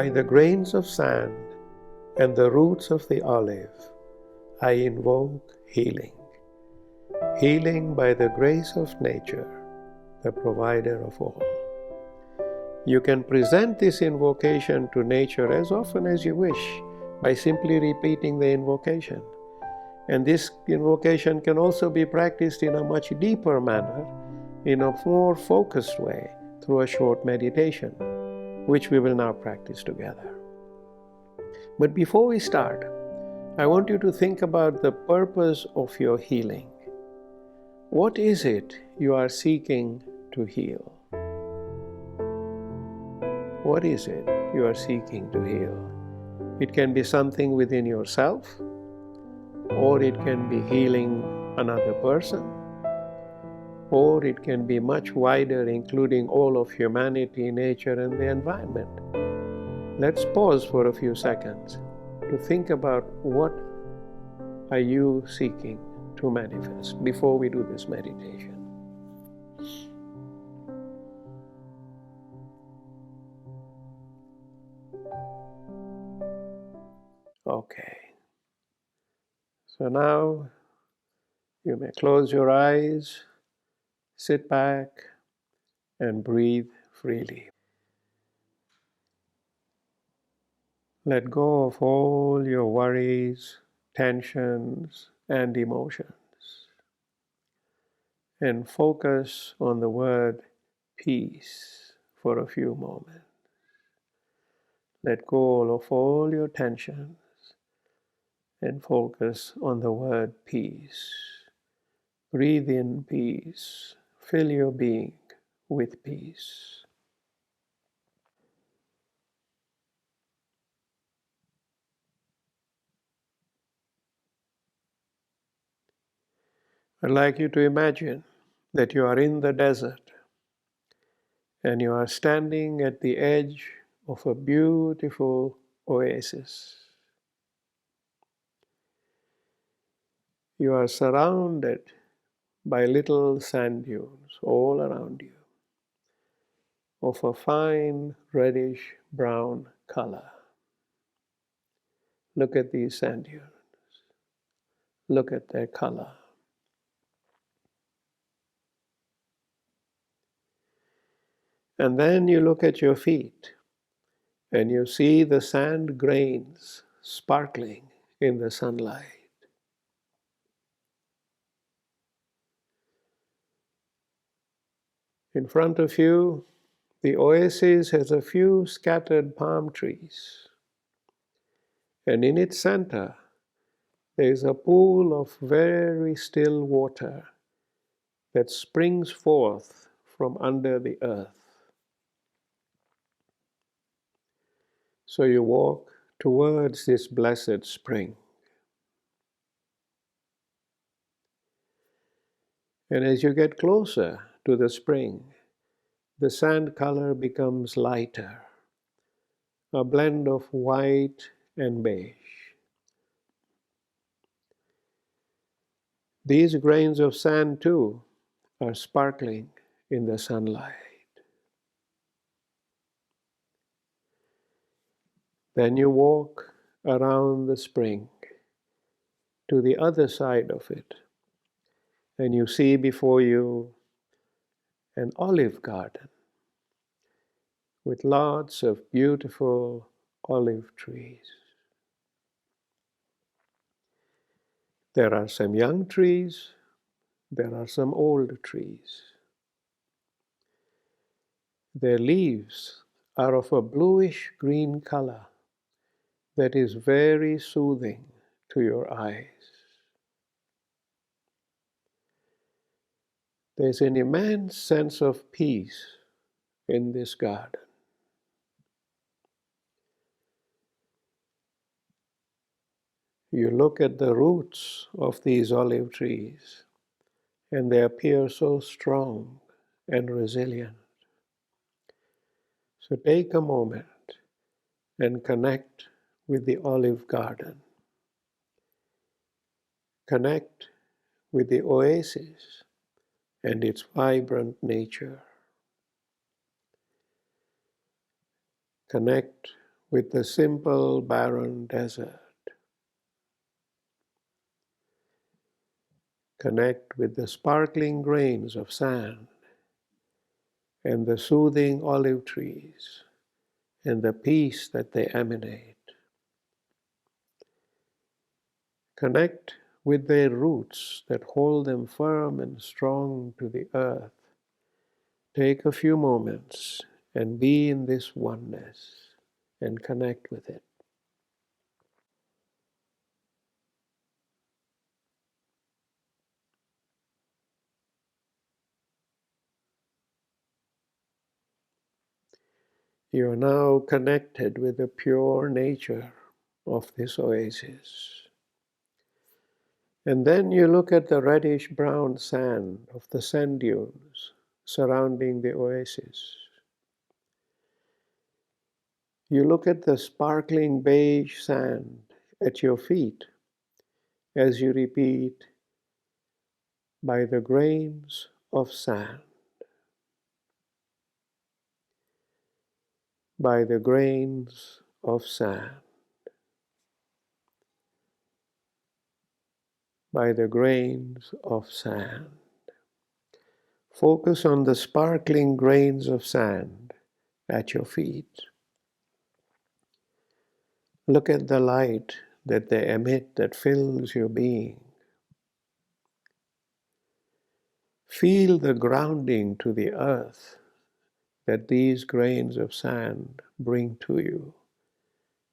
By the grains of sand and the roots of the olive, I invoke healing. Healing by the grace of nature, the provider of all. You can present this invocation to nature as often as you wish by simply repeating the invocation. And this invocation can also be practiced in a much deeper manner, in a more focused way, through a short meditation, which we will now practice together. But before we start, I want you to think about the purpose of your healing. What is it you are seeking to heal? What is it you are seeking to heal? It can be something within yourself, or it can be healing another person, or it can be much wider, including all of humanity, nature, and the environment. Let's pause for a few seconds to think about what are you seeking to manifest before we do this meditation. Okay. So now you may close your eyes, sit back, and breathe freely. Let go of all your worries, tensions, and emotions, and focus on the word peace for a few moments. Let go of all your tensions and focus on the word peace. Breathe in peace. Fill your being with peace. I'd like you to imagine that you are in the desert and you are standing at the edge of a beautiful oasis. You are surrounded by little sand dunes all around you of a fine reddish brown color. Look at these sand dunes. Look at their color. And then you look at your feet and you see the sand grains sparkling in the sunlight. In front of you, the oasis has a few scattered palm trees. And in its center, there is a pool of very still water that springs forth from under the earth. So you walk towards this blessed spring. And as you get closer to the spring, the sand color becomes lighter, a blend of white and beige. These grains of sand, too, are sparkling in the sunlight. Then you walk around the spring to the other side of it, and you see before you an olive garden with lots of beautiful olive trees. There are some young trees, there are some old trees. Their leaves are of a bluish green color that is very soothing to your eyes. There's an immense sense of peace in this garden. You look at the roots of these olive trees, and they appear so strong and resilient. So take a moment and connect with the olive garden. Connect with the oasis and its vibrant nature. Connect with the simple barren desert. Connect with the sparkling grains of sand and the soothing olive trees and the peace that they emanate. Connect with their roots that hold them firm and strong to the earth. Take a few moments and be in this oneness and connect with it. You are now connected with the pure nature of this oasis. And then you look at the reddish-brown sand of the sand dunes surrounding the oasis. You look at the sparkling beige sand at your feet as you repeat, by the grains of sand, by the grains of sand, by the grains of sand. Focus on the sparkling grains of sand at your feet. Look at the light that they emit that fills your being. Feel the grounding to the earth that these grains of sand bring to you,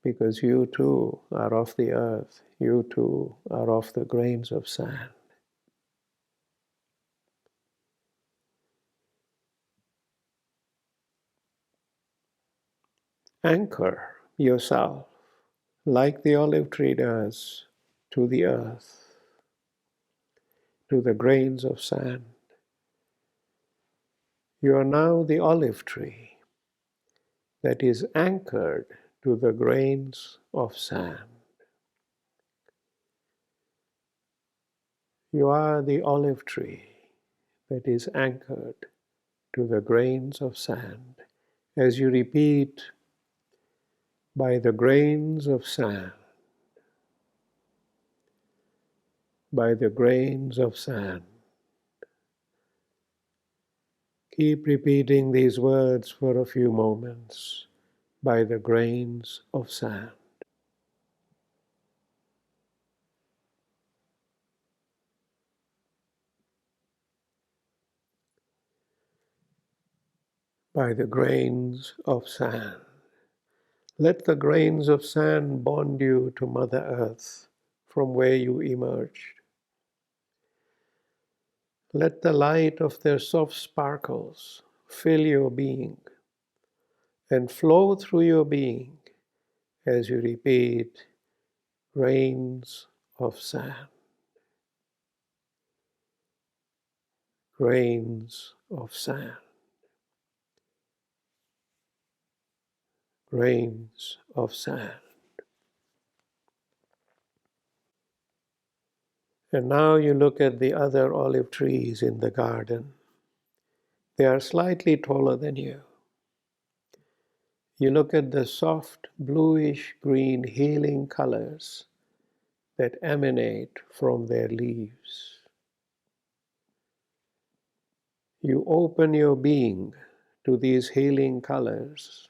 because you too are of the earth, you too are of the grains of sand. Anchor yourself, like the olive tree does, to the earth, to the grains of sand. You are now the olive tree that is anchored to the grains of sand. You are the olive tree that is anchored to the grains of sand. As you repeat, by the grains of sand, by the grains of sand. Keep repeating these words for a few moments. By the grains of sand. By the grains of sand. Let the grains of sand bond you to Mother Earth from where you emerged. Let the light of their soft sparkles fill your being and flow through your being as you repeat, grains of sand, grains of sand, grains of sand. And now you look at the other olive trees in the garden. They are slightly taller than you. You look at the soft bluish green healing colors that emanate from their leaves. You open your being to these healing colors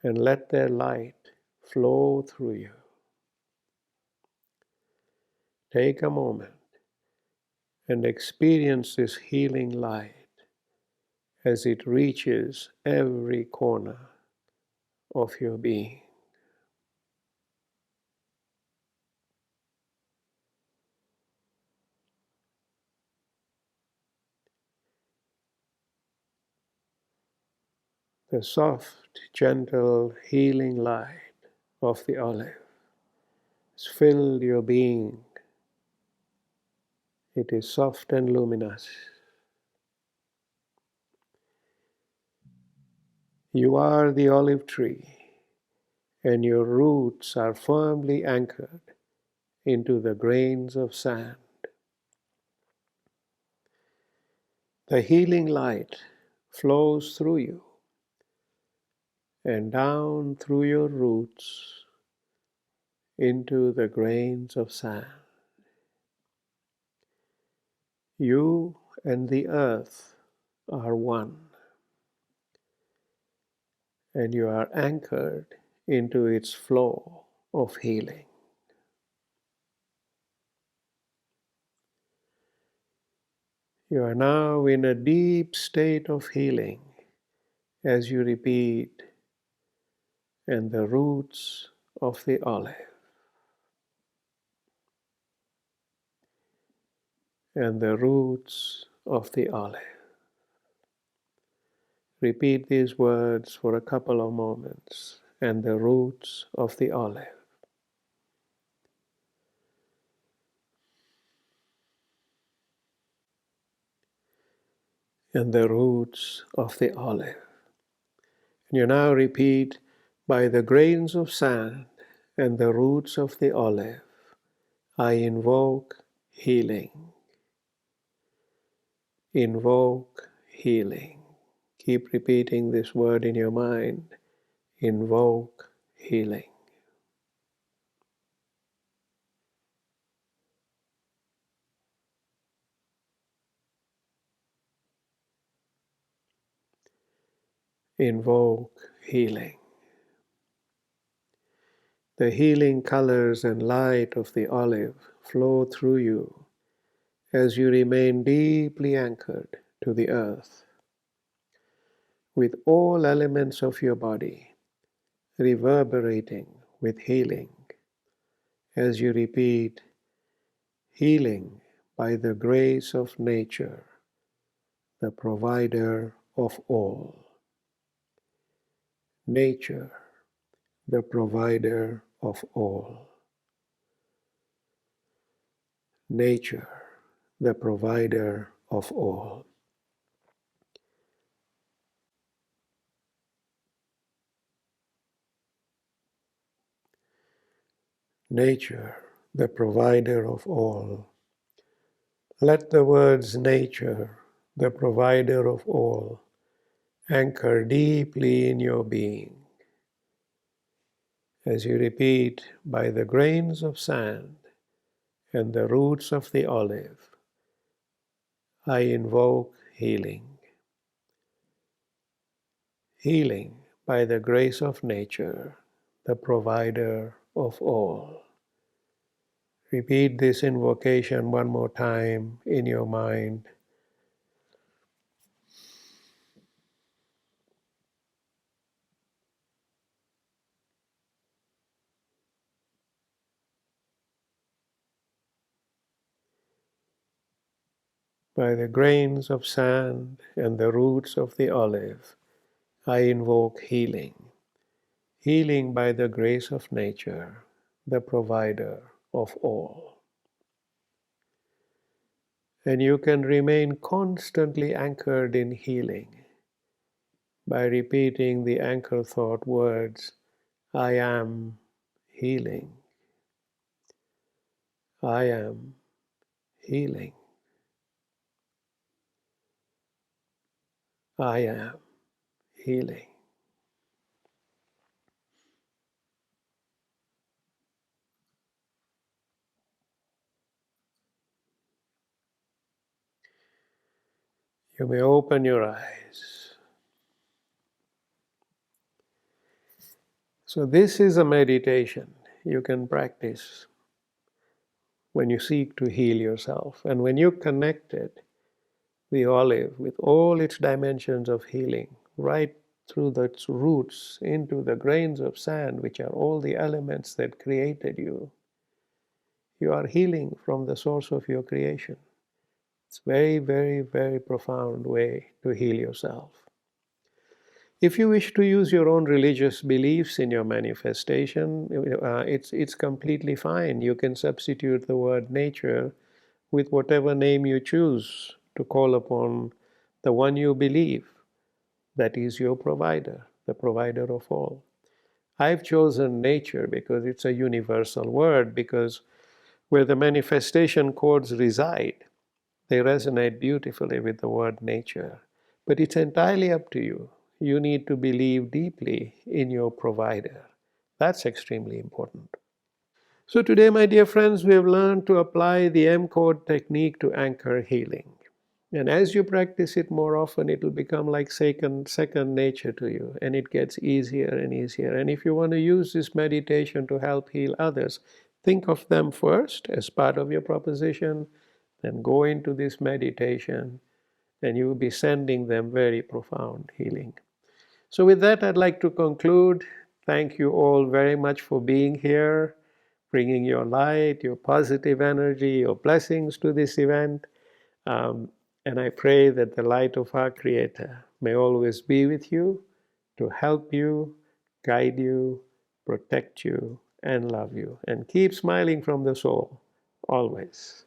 and let their light flow through you. Take a moment and experience this healing light as it reaches every corner of your being. The soft, gentle, healing light of the olive has filled your being. It is soft and luminous. You are the olive tree, and your roots are firmly anchored into the grains of sand. The healing light flows through you and down through your roots into the grains of sand. You and the earth are one, and you are anchored into its flow of healing. You are now in a deep state of healing as you repeat, and the roots of the olive, and the roots of the olive. Repeat these words for a couple of moments, and the roots of the olive. And the roots of the olive. And you now repeat, by the grains of sand and the roots of the olive, I invoke healing. Invoke healing. Keep repeating this word in your mind. Invoke healing. Invoke healing. The healing colors and light of the olive flow through you as you remain deeply anchored to the earth, with all elements of your body reverberating with healing as you repeat, healing by the grace of nature, the provider of all. Nature, the provider of all. Nature, the provider of all. Nature, the provider of all. Let the words nature, the provider of all, anchor deeply in your being as you repeat, by the grains of sand and the roots of the olive, I invoke healing. Healing by the grace of nature, the provider of all. Repeat this invocation one more time in your mind. By the grains of sand and the roots of the olive, I invoke healing. Healing by the grace of nature, the provider of all. And you can remain constantly anchored in healing by repeating the anchor thought words, I am healing. I am healing. I am healing. You may open your eyes. So this is a meditation you can practice when you seek to heal yourself. And when you connected the olive with all its dimensions of healing, right through its roots into the grains of sand, which are all the elements that created you, you are healing from the source of your creation. It's a very, very, very profound way to heal yourself. If you wish to use your own religious beliefs in your manifestation, it's completely fine. You can substitute the word nature with whatever name you choose to call upon the one you believe that is your provider, the provider of all. I've chosen nature because it's a universal word, because where the manifestation chords reside, they resonate beautifully with the word nature. But it's entirely up to you. you need to believe deeply in your provider. That's extremely important. So today, my dear friends, we have learned to apply the M-code technique to anchor healing. And as you practice it more often, it will become like second nature to you, and it gets easier and easier. And if you want to use this meditation to help heal others, think of them first as part of your proposition, then go into this meditation, and you will be sending them very profound healing. So with that, I'd like to conclude. Thank you all very much for being here, bringing your light, your positive energy, your blessings to this event. Um, and I pray that the light of our Creator may always be with you to help you, guide you, protect you, and love you. And keep smiling from the soul, always.